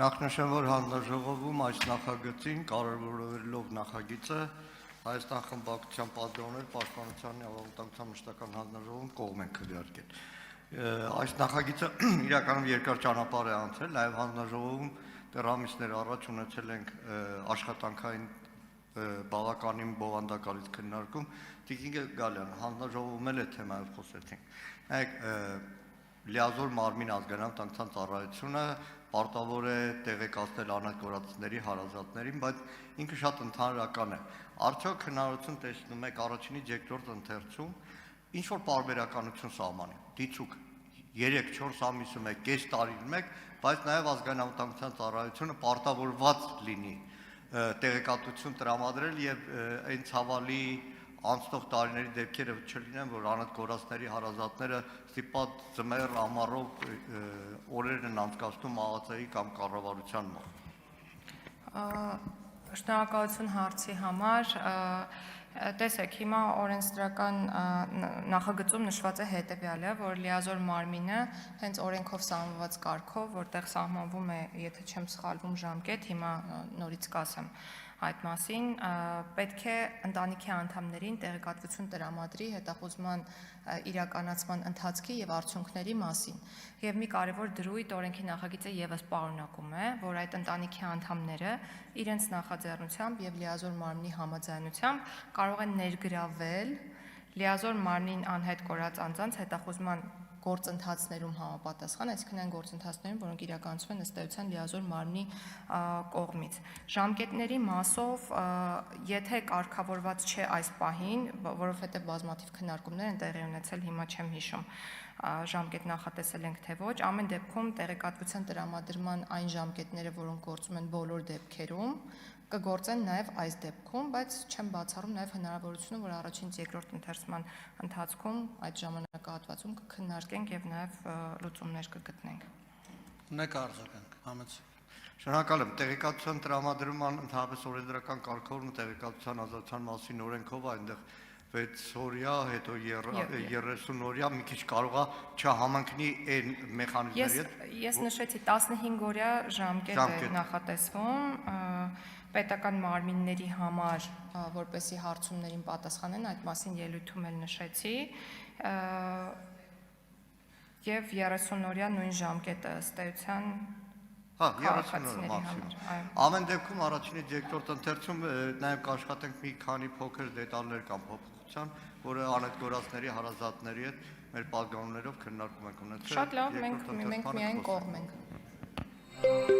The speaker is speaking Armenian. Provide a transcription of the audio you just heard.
Նախնշան, որ հանձնաժողովում այս նախագծին կարևորելով նախագիծը Հայաստան խմբակցության պատգամներ Պաշտպանության եւ անվտանգության մշտական հանձնաժողովում կողմ են քվեարկել։ Այս նախագիծը իրականում երկար ճանապարհ է անցել, նաեւ հանձնաժողովում դեռ ամիսներ առաջ ունեցել ենք աշխատանքային բավականին բովանդակալից քննարկում։ Տիկին Գալյան, հանձնաժողովում էլ է թեմայով խոսեցինք։ Նայեք, լիազոր մարմին ազգային անվտանգության ծառայությունը պարտավոր է տեղեկացնել անհատգործների հարազատներին, բայց ինքը շատ ընդհանրական է։ Արդյոք հնարավորություն տեսնում եք առաջինից երկրորդ ընթերցում ինչ որ պարբերականություն սահմանի, դիցուք 3-4 ամիսում է, կես տարին մեկ, բայց նաև ազգային անվտանգության ծառայությունը պարտավորված լինի տեղեկատվություն տրամադրել եւ այն ցավալի անցնող տարիների դեպքերը չլինեն, որ անհատգործների հարազատները ստիպված ձմեռ ամառով օրերն են անցկացնում մահացեի կամ կառավարության մոտ։ Շնորհակալություն հարցի համար։ Տեսեք, հիմա օրենսդրական նախագծում նշված է հետևյալը, որ լիազոր մարմինը հենց օրենքով սահմանված կարգով, որտեղ սահմանվում է, եթե չեմ սխալվում, ժամկետ, հիմա նորից կասեմ այդ մասին, պետք է ընտանիքի անդամներին տեղեկատվություն տրամադրի հետախուզման իրականացման ընթացքի եւ արդյունքների մասին։ Եվ մի կարևոր դրույթ օրենքի նախագիծը եւս պարունակում է, որ այդ ընտանիքի անդամները իրենց նախաձեռնությամբ եւ լիազոր մարմնի համաձայնությամբ կարող են ներգրավել լիազոր մարմնին անհետ կորած անձանց հետախուզման գործընթացներում համապատասխան, այսինքն այն գործընթացներում, որոնք իրականացվում են ըստ էության լիազոր մարմնի կողմից։ Ժամկետների մասով, եթե կարգավորված չէ այս պահին, որովհետև բազմաթիվ քննարկումներ են տեղի ունեցել, հիմա չեմ հիշում, ժամկետ նախատեսել ենք թե ոչ, ամեն դեպքում տեղեկատվության տրամադրման այն ժամկետները, որոնք գործում են բոլոր դեպքերում, կգործեն նաև այս դեպքում, բայց չեմ բացառում նաև հնարավորությունը, որ առաջինից երկրորդ ընթերցման ընթացքում այդ ժամանակահատվածում կքննարկենք եւ նաև լուծումներ կգտնենք։ Ունեք արձագանք, համեցեք։ Շնորհակալ եմ։ Տեղեկատվության տրամադրման ընդհանրապես օրենսդրական կարգավորումը տեղեկատվության ազատության մասին օրենքով այնտեղ 6 օրյա, հետո 30 օրյա մի քիչ կարողա չհամընկնի այն մեխանիզմների հետ։ Ես նշեցի 15 օրյա ժամկետ է նախատեսվում պետական մարմինների համար, որպեսզի հարցումներին պատասխանեն, այդ մասին ելույթում էլ նշեցի, եւ 30 օրյա նույն ժամկետը ըստ էության 30 օր մաքսիմում։ Ամեն դեպքում առաջինից երկրորդ ընթերցում նաև կաշխատենք մի քանի փոքր դետալներ կամ փոփոխության, որը անհատգործների հարազատների հետ մեր պատգամներով քննարկում ենք ունեցել։ Շատ լավ, մենք միայն կողմ ենք։